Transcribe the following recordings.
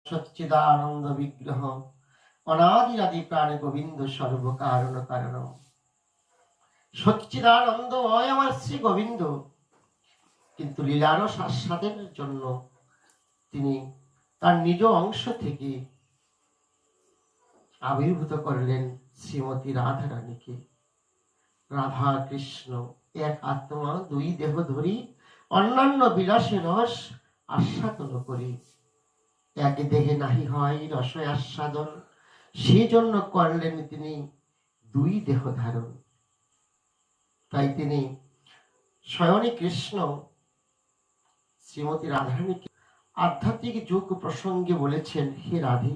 সচ্চিদানন্দ বিগ্রহ অনাদিরাদি প্রাণ গোবিন্দ সর্বকারণ কারণ। সচ্চিদানন্দময় আমার শ্রী গোবিন্দ, কিন্তু লীলার আস্বাদের জন্য তিনি তার নিজ অংশ থেকে আবির্ভূত করলেন শ্রীমতী রাধা রানীকে। রাধা কৃষ্ণ এক আত্মা, দুই দেহ ধরি অন্যান্য বিলাসে রস আস্বাদন করি। এক দেহে নাহি হয় রসয় আস্বাদন, সেই জন্য করলেন তিনি দুই দেহ ধারণ। তাই তিনি স্বয়ং কৃষ্ণ শ্রীমতী রাধারানীকে আধ্যাত্মিক যুগ প্রসঙ্গে বলেছেন, হে রাধে,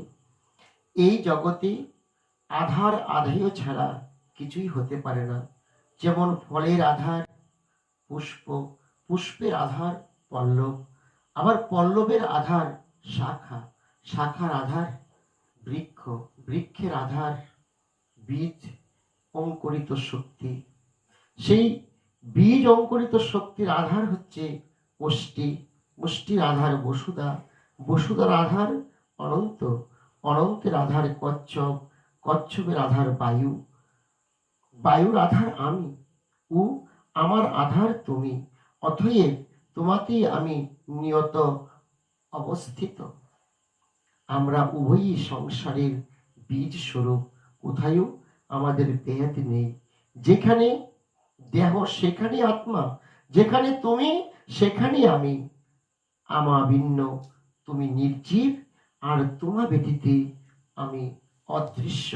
এই জগতে আধার আধায় ছাড়া কিছুই হতে পারে না। যেমন ফলের আধার পুষ্প, পুষ্পের আধার পল্লব, আবার পল্লবের আধার শাখা, শাখার আধার বৃক্ষ, বৃক্ষের আধার বীজ অঙ্কুরিত শক্তি। সেই বীজ অঙ্কুরিত শক্তির আধার হচ্ছে পুষ্টি, পুষ্টির আধার বসুধা, বসুধার আধার অনন্ত, অনন্তের আধার কচ্ছপ, কচ্ছপের আধার বায়ু, বায়ুর আধার আমি, ও আমার আধার তুমি। অতএব তোমাতেই আমি নিয়ত অবস্থিত। আমরা উভয়ই সংসারের বীজ স্বরূপ, কোথায়ও আমাদের ভেদ নেই। যেখানে দেহ সেখানে আত্মা, যেখানে তুমি সেখানে আমি। আমা ভিন্ন তুমি নির্জীব, আর তোমা ব্যতীতে আমি অদৃশ্য।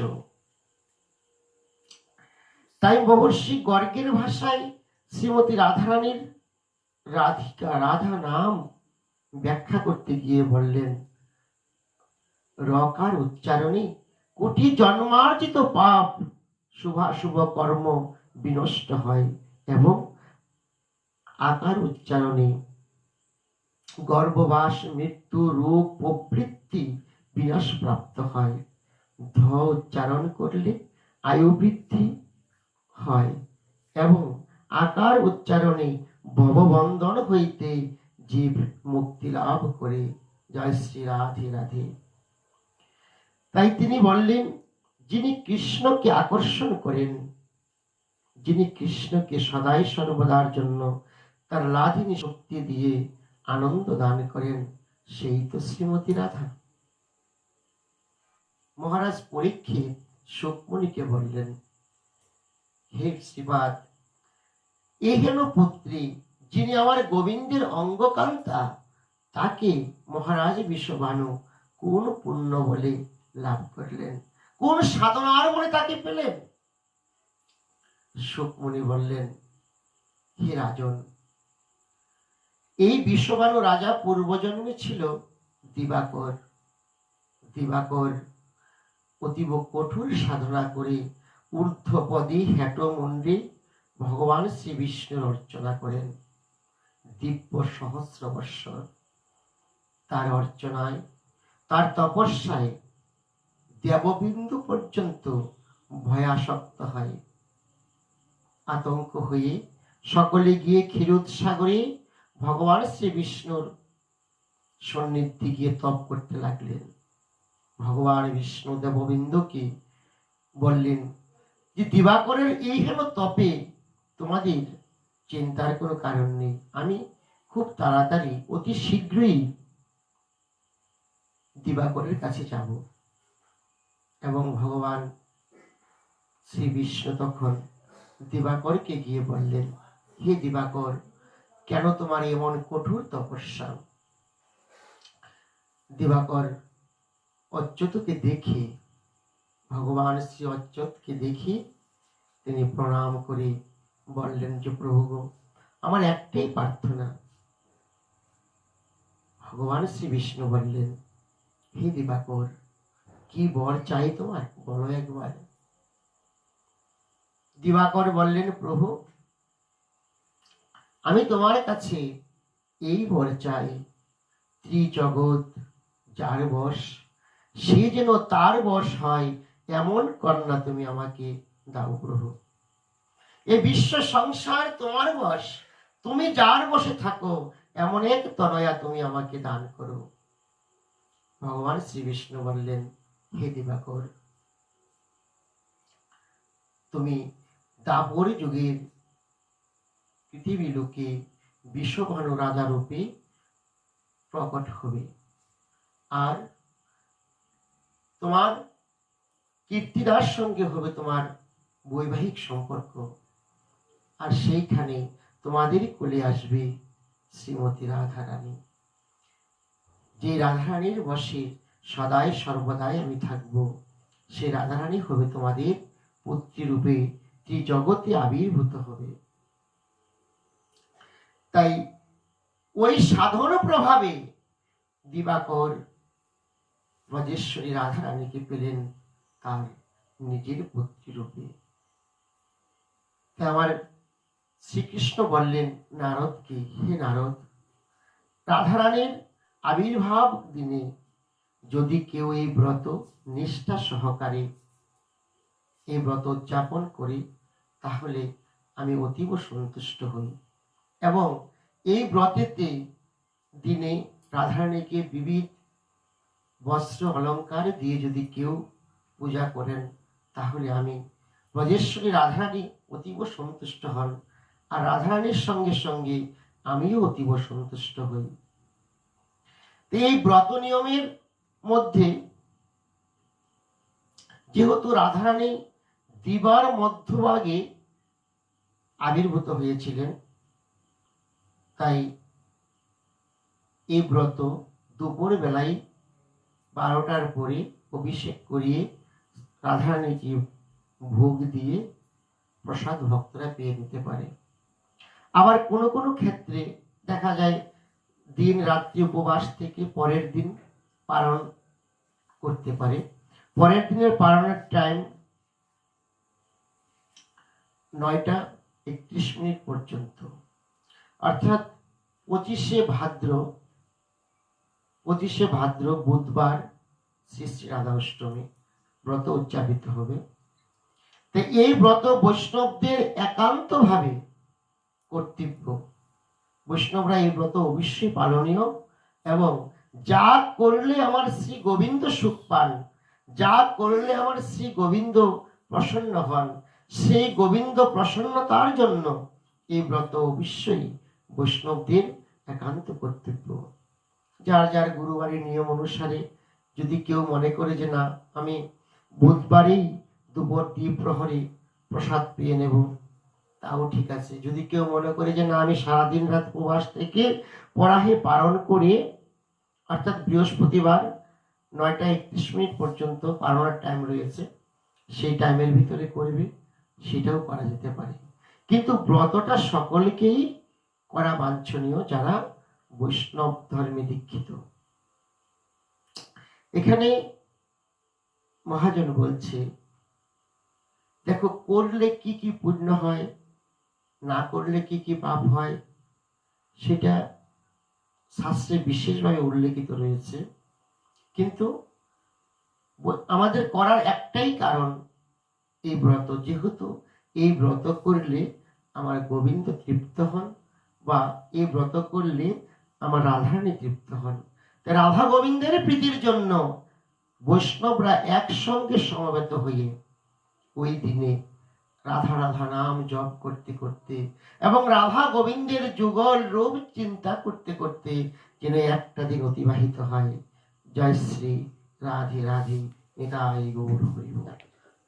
তাই মহর্ষি গর্গের ভাষায় শ্রীমতী রাধারানীর রাধিকা, রাধা নাম ব্যাখ্যা করতে গিয়ে বললেন, রকার উচ্চারণে কোটি জন্মার্জিত পাপ শুভাশুভ কর্ম বিনষ্ট হয়, এবং আকার উচ্চারণে গর্ভবাস, মৃত্যু, রোগ প্রবৃত্তি বিনাশ প্রাপ্ত হয়। ধ উচ্চারণ করলে আয়ু বৃদ্ধি হয়, এবং আকার উচ্চারণে ভববন্ধন হইতে জীব মুক্তি লাভ করে। জয় শ্রী রাধে রাধে। তাই তিনি বললেন, যিনি কৃষ্ণকে আকর্ষণ করেন, যিনি কৃষ্ণকে সদাই সর্বদার জন্য তার লাধিনী শক্তি দিয়ে আনন্দ দান করেন, সেই তো শ্রীমতী রাধা। মহারাজ পরীক্ষিত শুকমুনিকে বললেন, হে শ্রীপাদ, এ হেন পুত্রী, যিনি আমার গোবিন্দের অঙ্গকান্তা, তাকে মহারাজ বিশ্বভানু কোন পুণ্য বলে লাভ করলেন, কোন সাধনার বলে তাকে পেলেন? শুকমুনি বললেন, হে রাজন, এই বিশ্বভানু রাজা পূর্বজন্মে ছিল দিবাকর। দিবাকর অতীব কঠোর সাধনা করে ঊর্ধ্বপদে হেঁট মুণ্ডে ভগবান শ্রী বিষ্ণুর অর্চনা করেন দিব্য সহস্র বৎসর। তার অর্চনায়, তার তপস্যায় দেববিন্দু পর্যন্ত ভয়াসক্ত হয়। আতঙ্ক হয়ে সকলে গিয়ে ক্ষীরোদসাগরে ভগবান শ্রী বিষ্ণুর সন্নিধি গিয়ে তপ করতে লাগলেন। ভগবান বিষ্ণু দেববিন্দুকে বললেন যে, দিবাকরের এই হেন তপে তোমাদের চিন্তার কোনো কারণ নেই। আমি খুব তাড়াতাড়ি, অতি শীঘ্রই দিবাকরের কাছে যাব। এবং ভগবান শ্রী বিষ্ণু তখন দিবাকরকে গিয়ে বললেন, হে দিবাকর, কেন তোমার এমন কঠোর তপস্যা? দিবাকর অচ্যুতকে দেখে, ভগবান শ্রী অচ্যুতকে দেখে তিনি প্রণাম করে বললেন যে, প্রভু, আমার একটাই প্রার্থনা। ভগবান শ্রী বিষ্ণু বললেন, হে দিবাকর, কি বর চাই তোমার, বলো একবার। দিবাকর বললেন, প্রভু, আমি তোমার কাছে এই বর চাই, ত্রিজগৎ যার বশ, সে যেন তার বশ হয়, এমন কন্যা তুমি আমাকে দাও প্রভু। এই বিশ্ব সংসার তোমার বশ, তুমি যার বশে থাকো, এমন এক তনয়া তুমি আমাকে দান করো। ভগবান শ্রীবিষ্ণু বললেন, হে দিবাকর, তুমি দাপর যুগের পৃথিবী লোকে বিশ্বভানু রাজা রূপে প্রকট হবে, আর তোমার কীর্তিদার সঙ্গে হবে তোমার বৈবাহিক সম্পর্ক, আর সেইখানে তোমাদের কোলে আসবে শ্রীমতী রাধারানী। যে রাধারানীর বশে সদাই সর্বদাই আমি থাকব, সে রাধারানী হবে তোমাদের পুত্রী রূপে ত্রিজগতে আবির্ভূত হবে। তাই ওই সাধন প্রভাবে দিবাকর ব্রজেশ্বরী রাধারানীকে পেলেন তার নিজের পুত্রী রূপে। তাই আমার শ্রীকৃষ্ণ বললেন নারদকে, হে নারদ, রাধারানীর আবির্ভাব দিনে যদি কেউ এই ব্রত নিষ্ঠা সহকারে এই ব্রত উদযাপন করি, তাহলে আমি অতীব সন্তুষ্ট হই। এবং এই ব্রতেতে দিনে রাধারানীকে বিবিধ বস্ত্র অলঙ্কার দিয়ে যদি কেউ পূজা করেন, তাহলে আমি ব্রজেশ্বরী রাধারানী অতীব সন্তুষ্ট হন, আর রাধারানীর সঙ্গে সঙ্গে আমিও অতীব সন্তুষ্ট হই। এই ব্রত নিয়মের মধ্যে যেহেতু রাধারানী দিবার মধ্যভাগে আবির্ভূত হয়েছিলেন, তাই এই ব্রত দুপুর বেলায় 12টার পরে অভিষেক করিয়ে রাধারানীকে ভোগ দিয়ে প্রসাদ ভক্তরা পেয়ে নিতে পারে। আবার কোনো কোনো ক্ষেত্রে দেখা যায় দিন রাত্রি উপবাস থেকে পরের দিন পালন করতে পারে। পরের দিনের পালনের টাইম 9:31 পর্যন্ত, অর্থাৎ 25শে ভাদ্র বুধবার শ্রী শ্রী রাধা অষ্টমী ব্রত উদযাপিত হবে। তো এই ব্রত বৈষ্ণবদের একান্তভাবে কর্তব্য। বৈষ্ণবরা এই ব্রত অবশ্যই পালনীয়, এবং যা করলে আমার শ্রী গোবিন্দ সুখ পান, যা করলে আমার শ্রী গোবিন্দ প্রসন্ন হন, সেই গোবিন্দ প্রসন্নতার জন্য এই ব্রত অবশ্যই বৈষ্ণবদের একান্ত কর্তব্য। যার যার গুরুবারের নিয়ম অনুসারে যদি কেউ মনে করে যে না, আমি বুধবারেই দুপুর দ্বিপ্রহরে প্রসাদ পেয়ে নেব, তাও ঠিক আছে। যদি কেউ মনে করে যে না, আমি সারাদিন রাত উপবাস থেকে পরাহে পালন করে, অর্থাৎ বৃহস্পতিবার 9:31 পর্যন্ত পালনের টাইম রয়েছে, সেই টাইমের ভিতরে করবে, সেটাও করা যেতে পারে। কিন্তু ব্রতটা সকলকেই করা বাঞ্ছনীয় যারা বৈষ্ণব ধর্মে দীক্ষিত। এখানে মহাজন বলছে, দেখো, করলে কি কি পুণ্য হয়, না করলে কি কি পাপ হয়, সেটা শাস্ত্রে বিশেষভাবে উল্লেখিত রয়েছে। কিন্তু আমাদের করার একটাই কারণ এই ব্রত, যেহেতু এই ব্রত করলে আমার গোবিন্দ তৃপ্ত হন, বা এই ব্রত করলে আমার রাধারানী তৃপ্ত হন। রাধা গোবিন্দের প্রীতির জন্য বৈষ্ণবরা একসঙ্গে সমবেত হয়ে ওই দিনে রাধা রাধা নাম জপ করতে করতে এবং রাধা গোবিন্দের যুগল রূপ চিন্তা করতে করতে যেন একটা দিন অতিবাহিত হয়। জয় শ্রী রাধে রাধে, নিতাই গৌর হরি।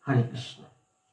হরে কৃষ্ণ।